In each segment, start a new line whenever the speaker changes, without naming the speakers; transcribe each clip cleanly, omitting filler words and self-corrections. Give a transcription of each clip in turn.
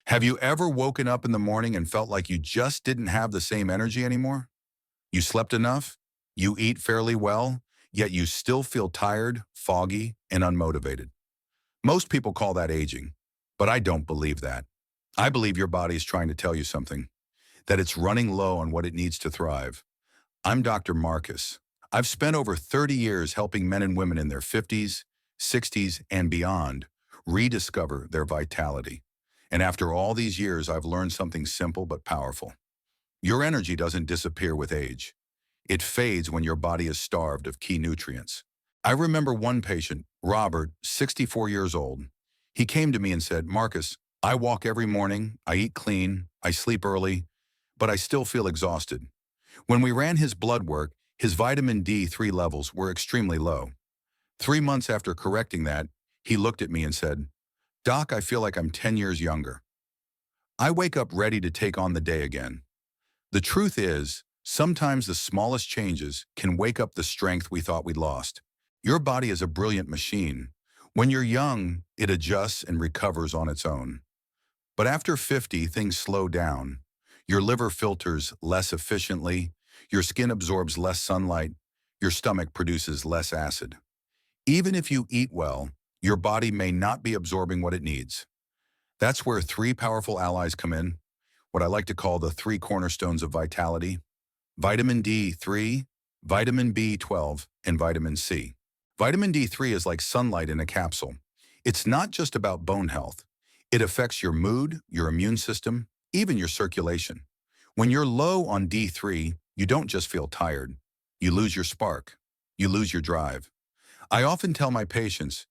Have you ever woken up in the morning and felt like you just didn't have the same energy anymore? You slept enough, you eat fairly well, yet you still feel tired, foggy, and unmotivated. Most people call that aging, but I don't believe that. I believe your body is trying to tell you something, that it's running low on what it needs to thrive. I'm Dr. Marcus. I've spent over 30 years helping men and women in their 50s, 60s, and beyond rediscover their vitality. And after all these years, I've learned something simple but powerful. Your energy doesn't disappear with age. It fades when your body is starved of key nutrients. I remember one patient, Robert, 64 years old. He came to me and said, Marcus, I walk every morning, I eat clean, I sleep early, but I still feel exhausted. When we ran his blood work, his vitamin D3 levels were extremely low. 3 months after correcting that, he looked at me and said, Doc, I feel like I'm 10 years younger. I wake up ready to take on the day again. The truth is, sometimes the smallest changes can wake up the strength we thought we'd lost. Your body is a brilliant machine. When you're young, it adjusts and recovers on its own. But after 50, things slow down. Your liver filters less efficiently, your skin absorbs less sunlight, your stomach produces less acid. Even if you eat well, your body may not be absorbing what it needs. That's where three powerful allies come in, what I like to call the three cornerstones of vitality: vitamin D3, vitamin B12, and vitamin C. Vitamin D3 is like sunlight in a capsule. It's not just about bone health. It affects your mood, your immune system, even your circulation. When you're low on D3, you don't just feel tired. You lose your spark. You lose your drive. I often tell my patients,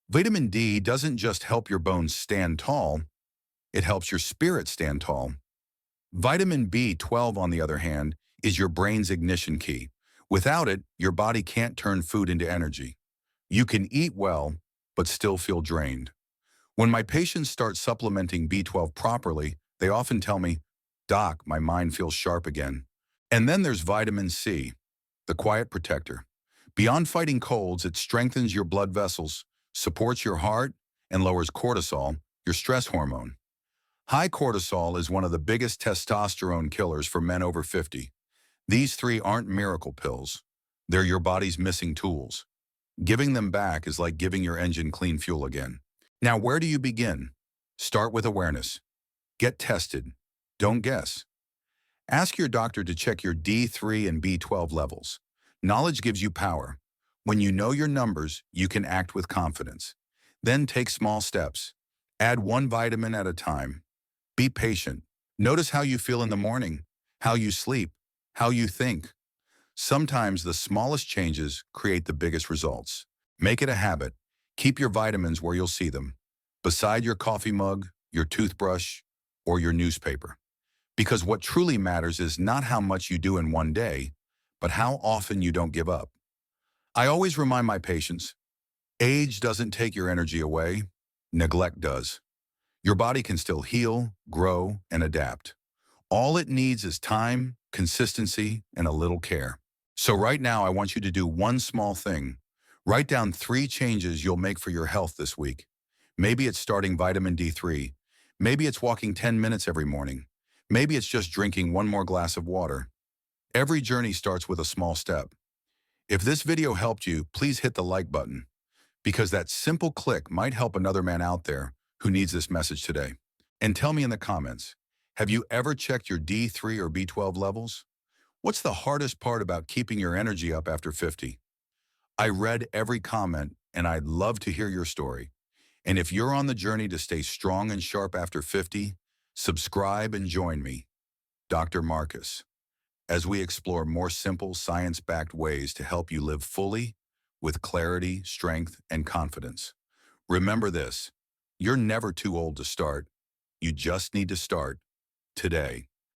vitamin D doesn't just help your bones stand tall, it helps your spirit stand tall. Vitamin B12, on the other hand, is your brain's ignition key. Without it, your body can't turn food into energy. You can eat well, but still feel drained. When my patients start supplementing B12 properly, they often tell me, Doc, my mind feels sharp again. And then there's vitamin C, the quiet protector. Beyond fighting colds, it strengthens your blood vessels, supports your heart, and lowers cortisol, your stress hormone. High cortisol is one of the biggest testosterone killers for men over 50. These three aren't miracle pills. They're your body's missing tools. Giving them back is like giving your engine clean fuel again. Now, where do you begin? Start with awareness. Get tested. Don't guess. Ask your doctor to check your D3 and B12 levels. Knowledge gives you power. When you know your numbers, you can act with confidence. Then take small steps. Add one vitamin at a time. Be patient. Notice how you feel in the morning, how you sleep, how you think. Sometimes the smallest changes create the biggest results. Make it a habit. Keep your vitamins where you'll see them, beside your coffee mug, your toothbrush, or your newspaper. Because what truly matters is not how much you do in one day, but how often you don't give up. I always remind my patients, age doesn't take your energy away, neglect does. Your body can still heal, grow, and adapt. All it needs is time, consistency, and a little care. So right now, I want you to do one small thing. Write down 3 changes you'll make for your health this week. Maybe it's starting vitamin D3. Maybe it's walking 10 minutes every morning. Maybe it's just drinking one more glass of water. Every journey starts with a small step. If this video helped you, please hit the like button, because that simple click might help another man out there who needs this message today. And tell me in the comments, have you ever checked your D3 or B12 levels? What's the hardest part about keeping your energy up after 50? I read every comment, and I'd love to hear your story. And if you're on the journey to stay strong and sharp after 50, subscribe and join me, Dr. Marcus, as we explore more simple, science-backed ways to help you live fully with clarity, strength, and confidence. Remember this, you're never too old to start. You just need to start today.